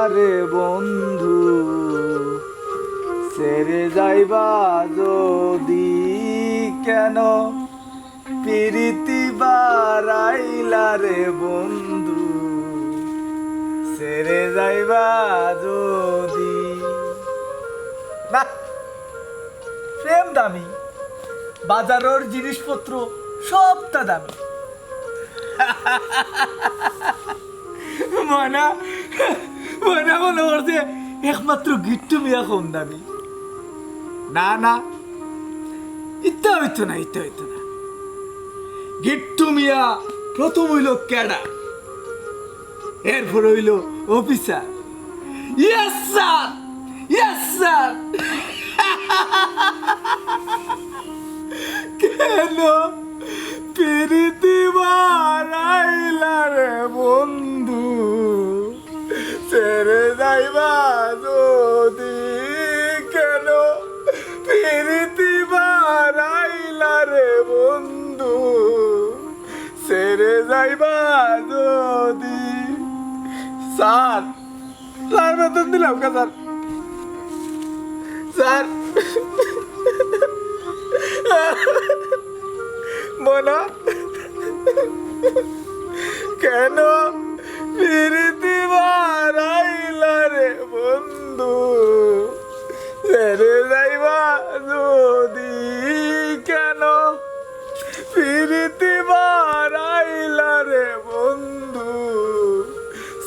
রে বন্ধু ছেড়ে যাইবা যদি কেন প্রীতি বাড়াইলা রে বন্ধু ছেড়ে যাইবা যদি না প্রেম দামি বাজারের জিনিসপত্র সবটা দামি মনে করছে একমাত্র গিট্টু মিয়া কম দামি না না ইত্যা হইতো না গিট্টু মিয়া প্রথম হইল ক্যাডা এরপর হইল অফিসার ইয়েস স্যার কেন প্রীতি বাড়াইলা রে বন্ধু ছেড়ে যাইবা যদি কেন প্রীতি বাড়াইলা রে বন্ধু ছেড়ে যাইবা যদি স্যার বেতন দিলাম কা স্যার মনা কেন প্রীতি বাড়াইলা রে বন্ধু ছেড়ে যাইবা যদি কেন প্রীতি বাড়াইলা রে বন্ধু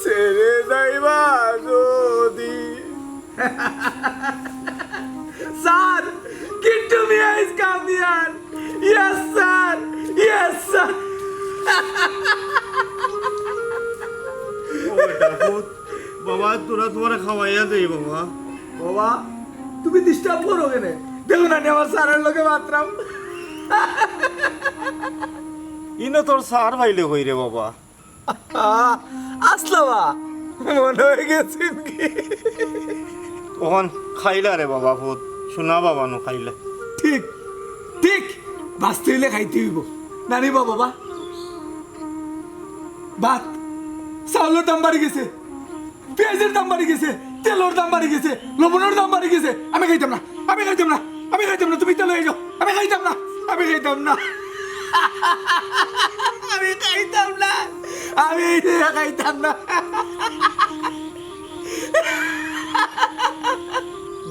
ছেড়ে যাইবা যদি স্যার কিট্টু মিয়া ইজ কামিয়ার ইয়েস স্যার বাবা তোরা তোমার খাওয়াইয়া দেই বাবা তুমি ডিস্টার্ব করো কেন দেখো না আমার স্যারের লোকে মাত্রাম ইনো তোর সার ভাইলে কই রে বাবা আসলামা মনে হয়ে গেছেন কি তখন খাইলা রে বাবা ভূত শোনা বাবা নো খাইলা ঠিক বাঁচতে হইলে খাইতে হইব নানি বাবা ভাত চাউলের দাম বাড়ি গেছে পেঁয়াজের দাম বাড়ি গেছে তেলের দাম বাড়ি গেছে লবণের দাম বাড়ি গেছে আমি খাইতাম না তুমি তেল হয়ে যাও আমি খাইতাম না আমি খাইতাম না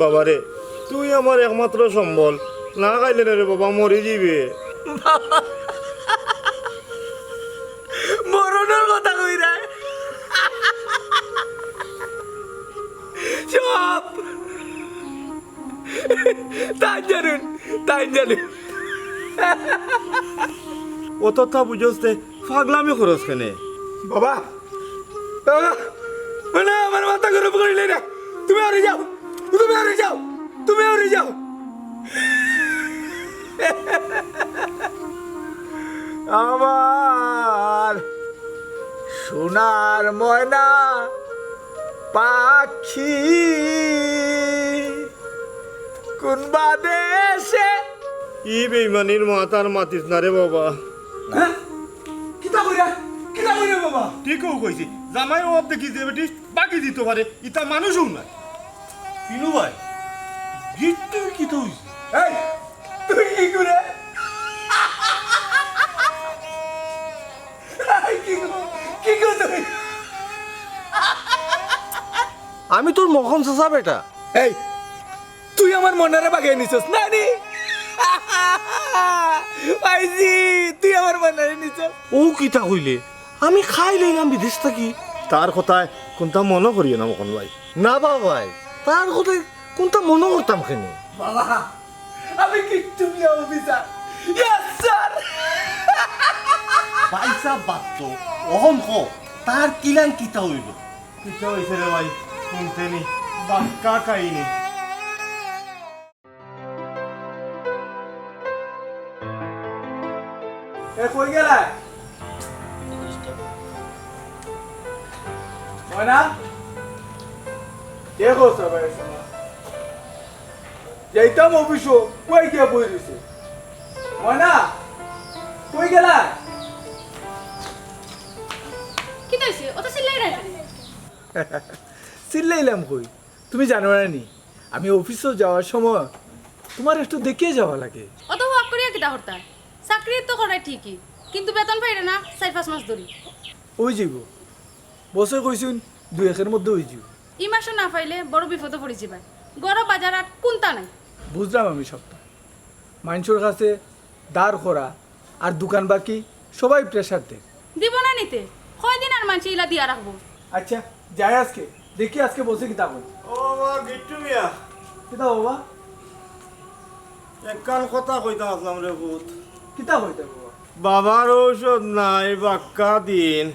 বাবা রে তুই আমার একমাত্র সম্বল না খাইলে রে বাবা মরে যাবে মরণের কথা কই রে সব তাই জানুন ও তথা বুঝতে পাগলামি খরচ কেনে বাবা মানে আমার মাথা গরম করিলে না তুমি আরে যাও আমার সোনার ময়না পাখি কোন বাদেশে ই বেইমানির মাতার মাতিস না রে বাবা কিতা কইরা বাবা ঠিকও কইছি জামাই অব দেখি যে বেটি বাকি দিতে পারে ইতা মানুষও না কিনু ভাই গিট্টুর কি তো হইছে এই তুই কি করে কি তুই আমি তোর মোহন চাচা বেটা এই তুই আমার মনারে বাগাই নিছস নানি আইজি তুই আমার মনারে নিছস ও কিতা কইলে আমি খাই লইলাম বিদেশ থাকি তার কথায় কোনটা মনে করিও না মকন ভাই না বাবাই তার কথায় কোনটা মনে করতাম কেন বাবা আমি কিট্টু মিয়া অফিসার ইয়েস স্যার পয়সা বাত অহম ক তার কিলান কিতা হইল কিতা হইছে রে ভাই শুনতে নি বাক্কা কাহিনী এ কই গেলা ময়না কে গো সবাই শোনা যাইতাম অফিস কই গিয়া বই রইছে ময়না কই গেলা কি কইছে ও তো সিলাই রে চিল্লাইলাম কই তুমি জানো না নি আমি অফিসে যাওয়ার সময় তোমার একটু দেখিয়ে যাওয়া লাগে। অত হওয়া করিয়া কিতা করতা চাকরি তো করাই ঠিকই কিন্তু বেতন পাইরে না 4-5 মাস ধরি। ওই যাব বছর কইছুন 2-1 মধ্যে হয়ে যাব। ই মাসও না পাইলে বড় বিপদে পড়েছি ভাই। গরম বাজার আর কোনটা নাই। বুঝলাম আমি সবটা। মানুষের কাছে দাঁড় করা আর দোকান বাকি সবাই প্রেশার দেয়। দিব না নিতে কয়দিন আর মানছি ইলা দিয়া রাখবো। আচ্ছা যাই আজকে দেখি আজকে বসে কিতা কই। ও মা গিট্টু মিয়া কিতা বাবা একখান কথা কইতাম আসলাম রে ভূত। কিতা কইতে বাবা? বাবার ঔষধ নাই বাক্কা দিন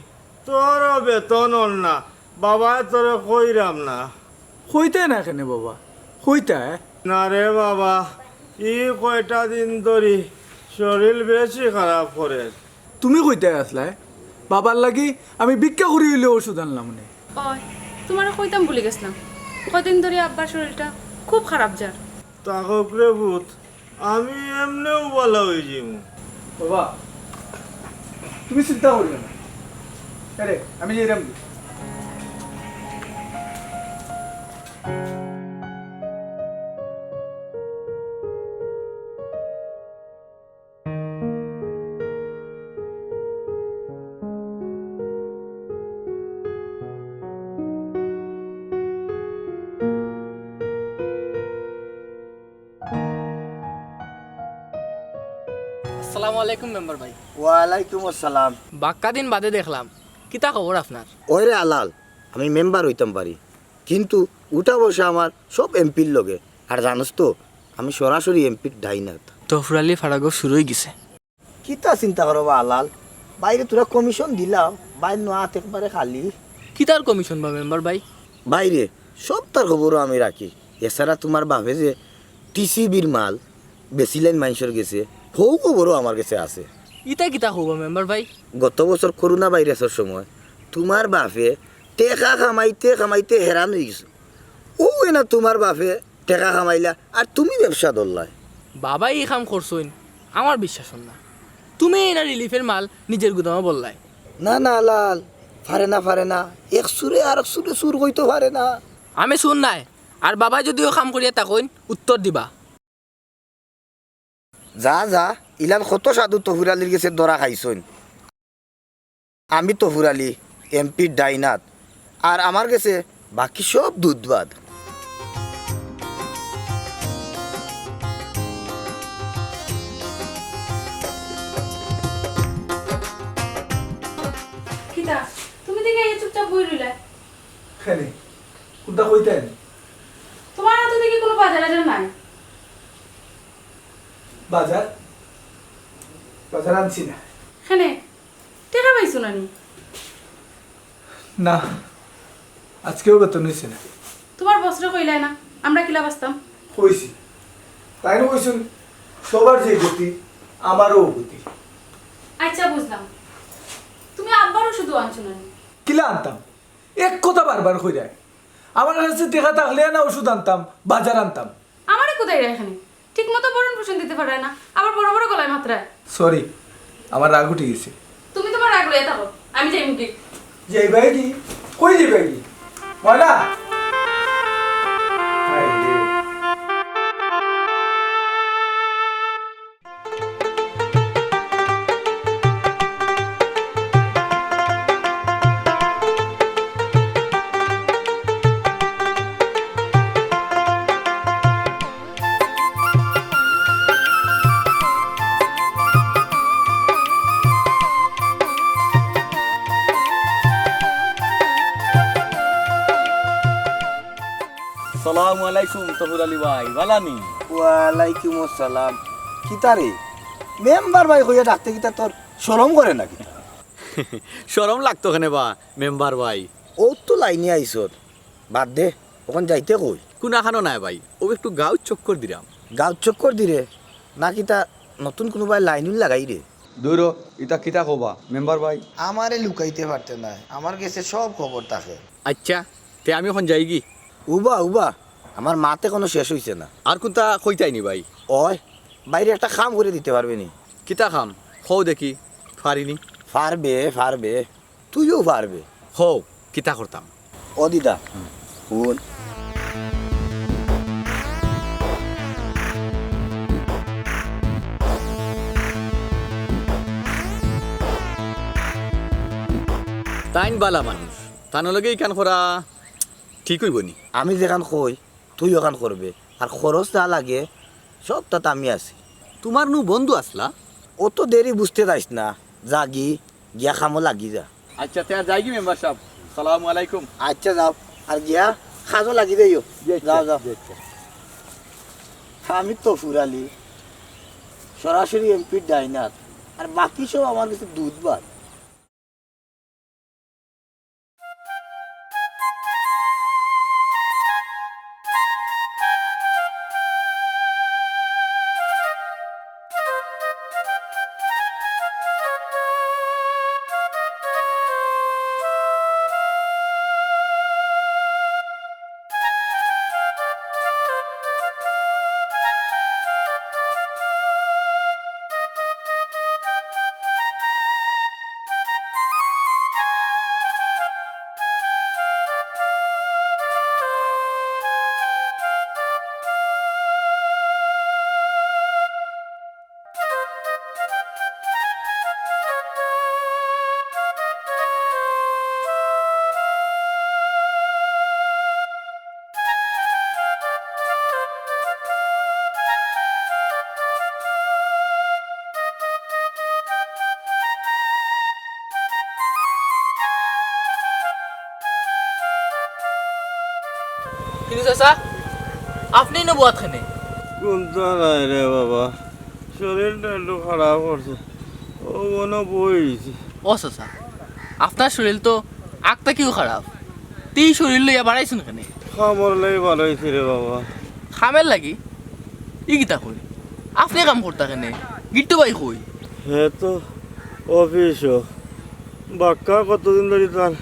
তোর বেতন না বাবায় তোরে কইরাম না। হইতে না কেন বাবা হইতে না রে বাবা ই কয়টা দিন ধরি শরীর বেশি খারাপ করে। তুমি কইতে আসলাই বাবার লাগি আমি ভিক্ষা করি হইলে ওষুধ আনলাম না। ওই তোমার কইতাম ভুলে গেছিলাম কদিন ধরে আব্বার শরীরটা খুব খারাপ যার। তাকক রে ভূত আমি এমনিও বলা হয়ে যাবো। বাবা তুমি চিন্তা করিও না আরে আমি যেরাম আসসালামু আলাইকুম মেম্বার ভাই। ওয়ালাইকুম আসসালাম। বাক্কা দিন বাদে দেখলাম কিতা খবর আপনার? ওই রে আলাল আমি মেম্বার হইতাম পারি কিন্তু উঠা বসা আমার সব এমপির লগে আর জানোস তো আমি সরাসরি এমপির ডাইনাত। তফুর আলী ফারাগো শুরু হয়ে গেছে। কিতা চিন্তা করো বা আলাল বাইরে তোরা কমিশন দিলাও বাইরে নোয়াত একবারে খালি। কিতার কমিশন বা মেম্বার ভাই? বাইরে সব তার খবরও আমি রাখি। এছাড়া তোমার ভাবে যে টিসিবির মাল বেশি লাইন মানুষের গেছে হৌ খবরও আমার কাছে আছে। ইতা কিতা হবো মেম্বার ভাই? গত বছর করোনা ভাইরাসের সময় তোমার বাপে টেকা খামাইতে খামাইতে হেরান হয়ে গেছে। ও না তোমার বাপে টেকা খামাইলা আর তুমি ব্যবসা ধরলাই। বাবাই এই কাম করছইন আমার বিশ্বাস হন না। তুমি না রিলিফের মাল নিজের গুদামে বললাই। না না লাল পারে না এক সুরে আর এক সুরে সুর হইতে পারে না। আমি শুন নাই আর বাবা যদিও কাম করিয়া তাকইন উত্তর দিবা। যা যা ইলান কত সাধু তফুরালির গেছে দরা খাইছইন। আমি তফুরালি এমপির ডাইনাত আর আমার গেছে বাকি সব দুধবাদ। কিতা তুমি দেখে এই চুপচাপ বই রইলা। কেন কোনটা কইতে তোমার হাতে দেখি কোনো বাজার আজার নাই। বাজার বাজার আনছি না। এখানে টাকা পাইছো না নি? না আজকেও বেতন হয়েছে না। তোমার বস্ত্র কইলাই না আমরা কিলা বাঁচতাম। কইছি তাই না কইছুন সবার যে গতি আমারও গতি। আচ্ছা বুঝলাম তুমি আব্বারও শুধু আনছো না নি? কিলা আনতাম এক কথা বারবার কইরা আমার কাছে টাকা থাকলে না ওষুধ আনতাম বাজার আনতাম। আমারই কোথায় এখানে ঠিক মতো বরণ পোষণ দিতে পারে না আবার বড় বড় গলায় মাত্রায়। সরি আমার রাগ উঠে গেছে। তুমি তোমার রাগ লইয়া থাকো আমি যাই মুখে। যাই ভাই কি কই যাবে কি ময়না হাই রে। আসসালামু আলাইকুম তফুর আলী ভাই ভালানি। ওয়ালাইকুম আসসালাম। কিতা রে মেম্বার ভাই হইয়া ডাকতে কিতা তোর শরম করে নাকি? শরম লাগতো কেনে বা মেম্বার ভাই? ও তো লাইনে আইসত বাদ দে ওখান যাইতে কই। কোনাখানো নাই ভাই ও একটু গাঁও চক্কর দিলাম। গাঁও চক্কর দিরে নাকি তা নতুন কোনোবাই লাইন লাগাই রে? দূর ইতা কিতা কবা মেম্বার ভাই? আমারে লুকাইতে পারতে না আমার কাছে সব খবর থাকে। আচ্ছা তে আমি এখন যাই কি? উবা আমার মাতে কোনো শেষ হইছে না। আর কোনটা কইতাইনি ভাই? ওই বাইরে একটা খাম করে দিতে পারবে নি? কিতা খাম হও দেখি পারিনি। পারবে তুইও পারবে। হও কিতা করতাম? ও দিদা শুন তাইন বালা মানুষ তানোর লগে ইকান করা ঠিক হইব নি? আমি যেখান কই তুই ওখান করবে আর খরচ যা লাগে সব তাতে আমি আছি। তোমার নু বন্ধু আসলা? অত দেরি বুঝতে যাইস না, যা গিয়া খামো লাগি যা। আচ্ছা তে যাই কি মেম্বার সাহেব, সালামু আলাইকুম। আচ্ছা যাও, আর গিয়া খাজো লাগি দেইও। যাও যাও। আমি তো ফুরালি সরাসরি এমপির ডাইনার, আর বাকি সব আমার কাছে দুধ ভাত। কিন্তু চাচা আপনি নবুয়াত খানে কোনটা নাই রে বাবা, শরীরটা একটু খারাপ করছে, ও মনে বইছি। ও চাচা আপনার শরীর তো আগটা কিও খারাপ, তুই শরীর লইয়া বাড়াইছুন খানে। খামর লাগে ভালো হয়েছে রে বাবা। খামের লাগি ই গীতা কই আপনি কাম করতা কেনে, গিট্টু বাই কই? হে তো অফিসও বাক্কা কতদিন ধরে তার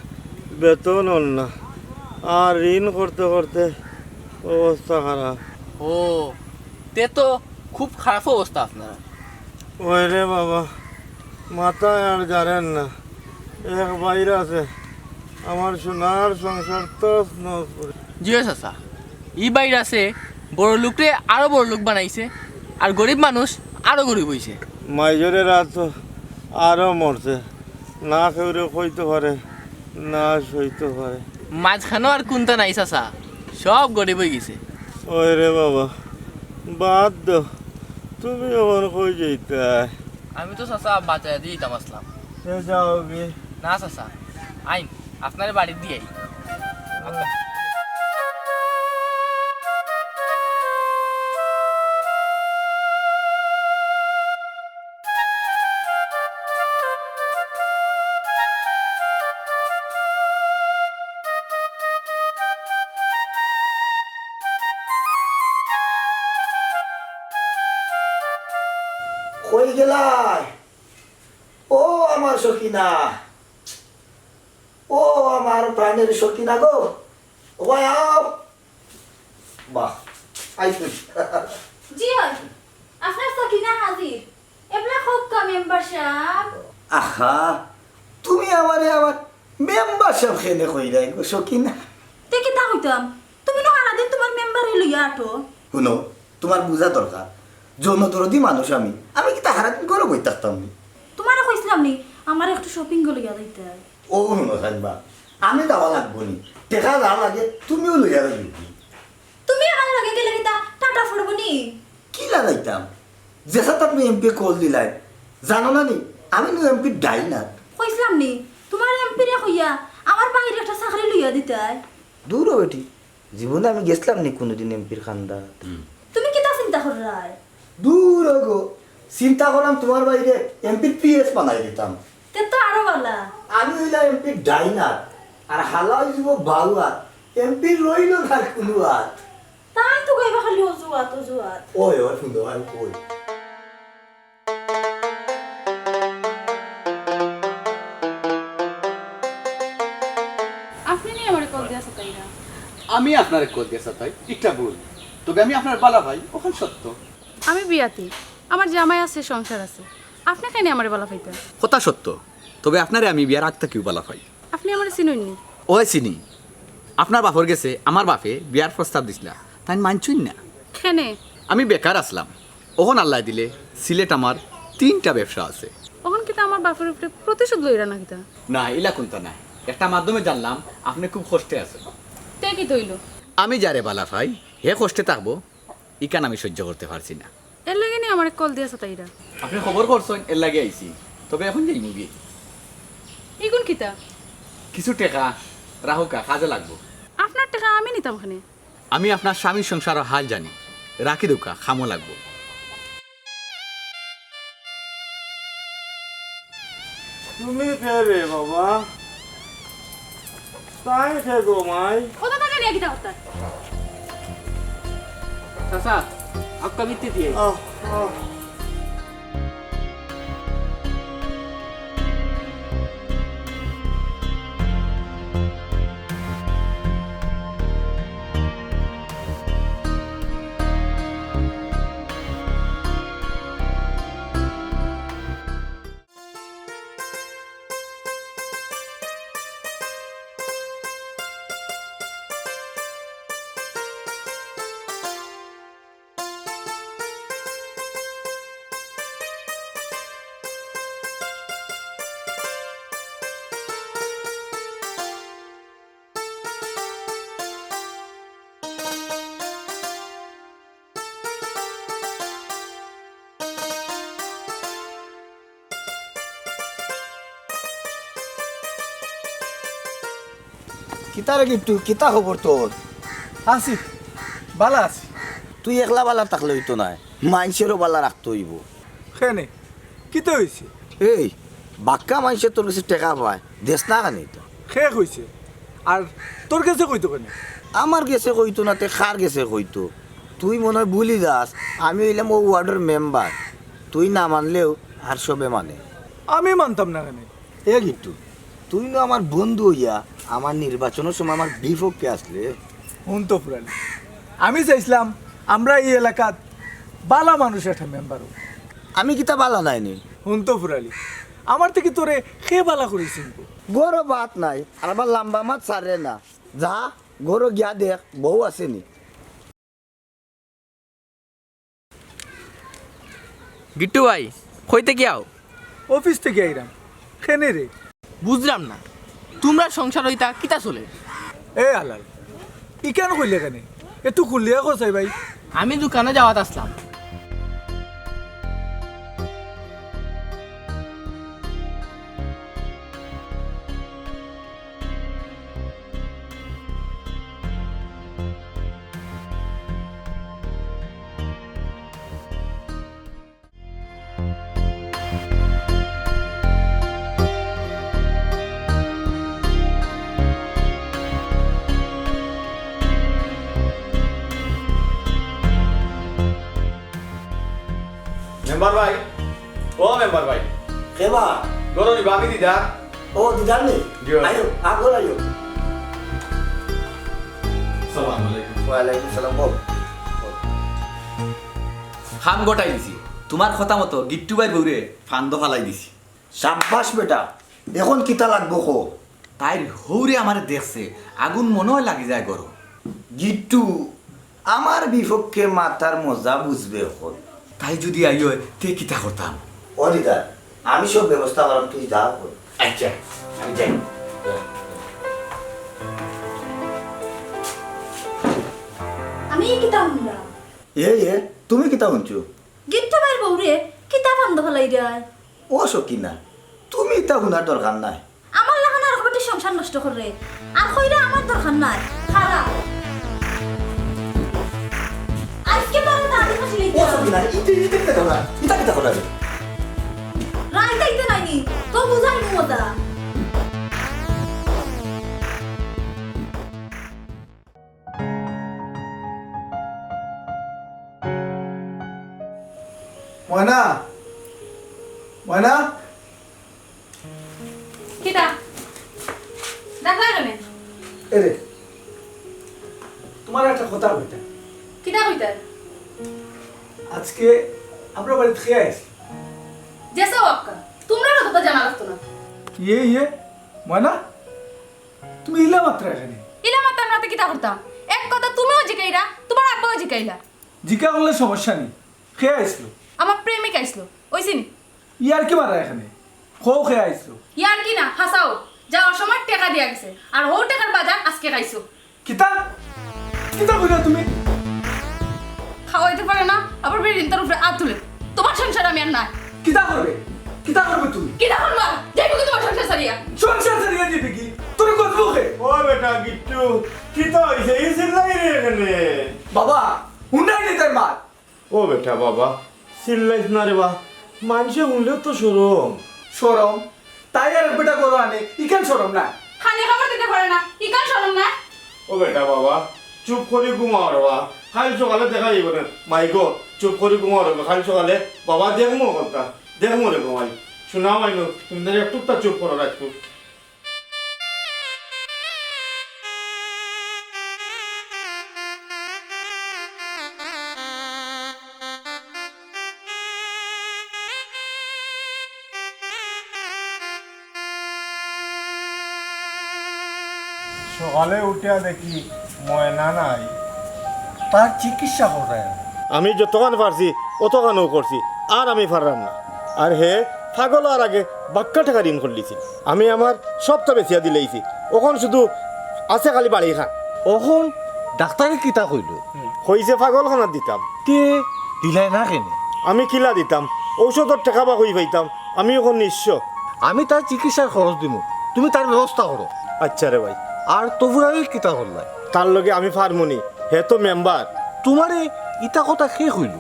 বেতন হল না, আর ঋণ করতে করতে অবস্থা খারাপ। ও তে তো খুব খারাপ অবস্থা আপনার। ওই রে বাবা, মাথায় আর জানেন না, এক বাইরে আছে আমার সোনার সংসার তছনছ করে। জিও চাচা ই বাইর আছে বড় লোকরে আরো বড় লোক বানাইছে, আর গরিব মানুষ আরো গরিব হইছে। মাইজরে রাত আরও মরছে, না কেউরে কইতে পারে না সইতে পারে। মাঝখানেও আর কোনটা নাই চাচা, সব গরিব হয়ে গেছে। ওই রে বাবা, বাদ দো, তুমি আমার কই যেতে? আমি তো চাচা বাঁচাই দিয়ে দিতাম আসলাম। যাও গে। না চাচা আইন আপনার বাড়ি দিয়ে কই গেলাই? ও আমার সখিনা, ও আমার প্রাণের সখিনা গো, ও আও। বাহ আইছি। জি হয় আপনার সকিনা হাজির, এবলা খোকা মেম্বারশিপ। আহা, তুমি আমারে আমার মেম্বারশিপ খেনে কইলাই গো সখিনা। তে কি তা হইতাম, তুমি না সারাদিন তোমার মেম্বারে লইয়া আটো। শুনো, তোমার বুঝা দরকার, যৌনদরদি মানুষ আমি, আমি কি তাহারাদিন করে বই থাকতাম নি? তোমারে কইছিলাম নি আমার একটু শপিং করে লইয়া দিতে। ও শুনো সাইবা, আমি যাওয়া লাগবো নি, দেখা যা লাগে তুমিও লইয়া যাবি। তুমি আমার লগে গেলে কি তা টাটা ফুড়বো নি? কি লাগাইতাম, যেসা তুমি এমপি কল দিলাই, জানো না নি আমি নো এমপি ডাই না। কইছিলাম নি তোমার এমপি রে কইয়া আমার বাইরে একটা চাকরি লইয়া দিতে। দূর বেটি, জীবনে আমি গেছিলাম নি কোনোদিন এমপির খান্দা। তুমি কি তা চিন্তা করাই? দূর গো, চিন্তা করলাম তোমার বাইরে এমপির পিএস বানাই দিতাম। তে তো আরো ভালো। আমি হইলাম এমপির ডাইনার, আর হালা হইব বাউয়ার, এমপির রইল না কোনো হাত। তাই তো কইবা খালি অজুয়াত অজুয়াত। ওই ওই সুন্দর ভাই ওই। আপনি নি আমারে কল দিয়া তাই না? আমি আপনার কল গেছে তাই একটা ভুল, তবে আমি আপনার বালা ভাই ওখান সত্য। আমি বিয়াতি, আমার জামাই আছে, সংসার আছে, আপনি কেন আমারে বলা পাইতেন? কথা সত্য, তবে আপনারে আমি বিয়ার আগটা কেউ বালা ভাই। আপনি আমারে চিনুননি? ওই চিনি, আপনার বাপর গেছে আমার বাপে বিয়ার প্রস্তাব দিছিলা তাই মানছুই না। খেনে আমি বেকার আসলাম, ওখন আল্লাহ দিলে সিলেট আমার 3টা ব্যবসা আছে। ওখান কিতা আমার বাপের উপরে প্রতিশোধ লইরা না কিতা? না এলা কোনটা নাই, একটা মাধ্যমে জানলাম আপনি খুব কষ্টে আছেন। তে কি তৈল? আমি যারে বালা ভাই হে কষ্টে থাকবো ইকান আমি সহ্য করতে পারছি না। এর লাগে নি আমার কল দিয়েছে তাইরা। আপনি খবর করছেন এর লাগে আইছি, তবে এখন যাই মুগি ইগুন কিতা? কিছু টাকা রাহুকা কাজে লাগবো। আপনার টাকা আমি নিতাম খানে। আমি আপনার স্বামীর সংসারের হাল জানি, রাখি দোকা খামো লাগবো। তুমি কে রে বাবা? তাই কে গো মাই? কত টাকা নিয়ে কিতা হতা? চাচা আপকা বিত্তি দিয়ে কিতা রে গিফটু, কিতা খবর তোর? আছি বালা আছি। তুই একলা বালা থাকলে হইতো না, মানুষেরও বালা রাখতে হইব। খেনে কিতা হয়েছে? এই বাক্কা মানুষের তোর কাছে টেকা পায়, দেশ না কানে তো। শেষ হয়েছে আর তোর কাছে কইতো কেন? আমার গেছে কইতো না, তে খার গেছে কইতো। তুই মনে হয় ভুলি যাস, আমি হইলাম ও ওয়ার্ডের মেম্বার। তুই না মানলেও আর সবে মানে। আমি মানতাম না কেন? এ গিট্টু, তুই না আমার বন্ধু হইয়া আমার নির্বাচনের সময় আমার বিপক্ষে আসলে। হুন তো ফুরালি, আমি চাইছিলাম আমরা এই এলাকাত বালা মানুষ একটা মেম্বার হোক। আমি কিতা বালা নাইনি। হুন তো ফুরালি, আমার থেকে তোরে খে বালা করেছি। গরো বাত নাই, আর আবার লম্বা মাছ ছাড়ে না। যা গরো গিয়া দেখ, বউ আসেনি। গিট্টু ভাই কইতে কি আও? অফিস থেকে আইরাম। খেনে রে? বুঝলাম না, তোমরা সংসার হইতা কিতা চলে? এ আলাল, ই কেন কইলে কেন? একটু খুললিয়া কোথায় ভাই? আমি দোকানে যাওয়াত আসলাম। মেম্বার ভাই, ও মেম্বার ভাই, কেবা গরো নিবা আমি দিদার। ও দিদার নে, জিও। আয়ো আগর আয়ো। সালাম আলাইকুম। ওয়ালাইকুম সালাম। বল। খাম গোটাই দিছি, তোমার কথা মতো গিট্টু ভাই বউরে ফান্দ ফালাই দিছি। সাব্বাস বেটা, এখন কিতা লাগবো কো? তাই হৌরে আমার দেখছে আগুন মনে হয় লাগি যায় গরো। গিট্টু আমার বিপক্ষে মাথার মজা বুঝবে এখন। তাই যদি আইও তে কিতা করতাম। ও দিদার, আমি সব ব্যবস্থা করলাম, তুই যা কর। আচ্ছা আমি যাই। আমি কিতা শুনলাম এ তুমি কিতা শুনছো? গিট্টু ভাইয়ের বউরে কিতা বান্ধ ফেলাই দেয়। ও সকিনা, তুমি তা শুনার দরকার নাই। আমার লাগান আর কবে সংসার নষ্ট করে আর কইরা আমার দরকার নাই। খারাপ আজকে তোর দাদি ফাঁসি ও সকিনা, ইতে কিতা করা? ইতা কিতা করা রে? রাই তাইতে নাইনি তো বুঝাই মজা। ময়না, ময়না, কিতা? ডাকলা কেন? এরে তোমার একটা কথা বলতে। কিতা কইতা? আজকে আমরা বাড়িতে খেয়ে আসি। জেসা ওয়াক্কা, তোমরা না কথা জানা লাগতো না। ইয়ে ময়না, তুমি ইলা মাত্র এখানে? ইলা মাত্র আমরা হাতে কিতা করতাম এক কথা তুমিও জিকাইরা তোমার আব্বাও জিকাইলা জিকা করলে সমস্যা নেই খেয়ে আইসলো আমার প্রেমিক আইসলো ওইসিনি ইয়ার কি মারা এখানে খো খেয়ে আইসলো ইয়ার কি না হাসাও যাওয়ার সময় টাকা দিয়া গেছে আর ও টাকার বাজার আজকে খাইছো কিতা কিতা কইরা তুমি খাওয়াইতে পারে না আবার বেরিন তার উপরে হাত তুলে তোমার সংসার আমি আর নাই কিতা করবে তুমি কি দেখুন মা যাইবো কি তোমার সংসার সারিয়া সংসার ছাড়িয়ে দিবে কি তোর গল্প খে ও বেটা গিট্টু কি তো হইছে এই চিল্লাই রে এখানে বাবা হুন্ডাই নে তার মার ও বেটা বাবা চিল্লাইস না রে বা মানুষে শুনলেও তো সরম শরম তাই আর বেটা করো আনে ইখান শরম না খানি খাবার দিতে পারে না ইকান শরম না ও বেটা বাবা চুপ করে ঘুমাও রে বা কাল সকালে দেখা যাইব না মাইগো চুপ করে ঘুমাও রে কাল সকালে বাবা দেখমো কথা দেখমো রে ঘুমাই শোনা মাইনো তুমি একটু তা চুপ করো রাখতো সকালে উঠে দেখি ময়না নাই তার চিকিৎসা করে আমি যতক্ষণ পারছি অতখানও করছি আর আমি পারলাম না আর হে পাগল আর আগে বাক্কা টাকা ঋণ করলিছি আমি আমার সবটা বেচিয়া দিলেইছি ওখন শুধু আছে খালি বাড়ি খান অখন ডাক্তারে কিতা কইল হইছে পাগলখানাত দিতাম তে দিলাই না কেনে আমি কিলা দিতাম ঔষধর টাকা বা হই পাইতাম আমি ওখন নিঃস্ব আমি তার চিকিৎসার খরচ দিমু তুমি তার ব্যবস্থা করো আচ্ছা রে ভাই আর তবুরাই কিতা করলাই তার লগে আমি ফার্মনি হে তো মেম্বার তোমারে ইটা কথা শেষ হইল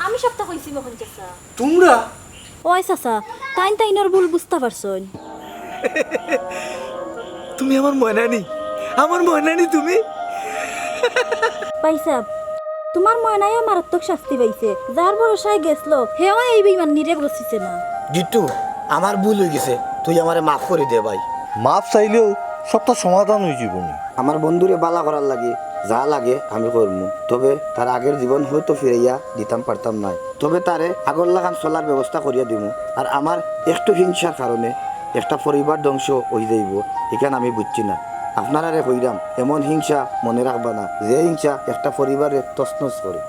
আমি সবটা কইছি মহন চাচা তোমরা ওই চাচা তাইনর ভুল বুঝতে পারছন তুমি আমার ময়নানি তুমি পাইছা তোমার ময়নায়ও মারাত্মক শাস্তি পাইছে যার ভরসায় গেছলো হেও এই বেইমান নিরে বসিছে না জিট্টু আমার ভুল হয়ে গেছে তুই আমারে মাফ করে দে ভাই মাপ চাইলেও সবটা সমাধান হয়ে যাবনি আমার বন্ধুরে বালা করার লাগে যা লাগে আমি করবো তবে তার আগের জীবন হয়তো ফিরাইয়া দিতাম পারতাম নাই তবে তারে আগর লাগান চলার ব্যবস্থা করিয়া দিব আর আমার একটু হিংসার কারণে একটা পরিবার ধ্বংস হয়ে যাইব এখানে আমি বুঝছি না আপনারা রে কইরাম এমন হিংসা মনে রাখবা না যে হিংসা একটা পরিবারে তছনছ করে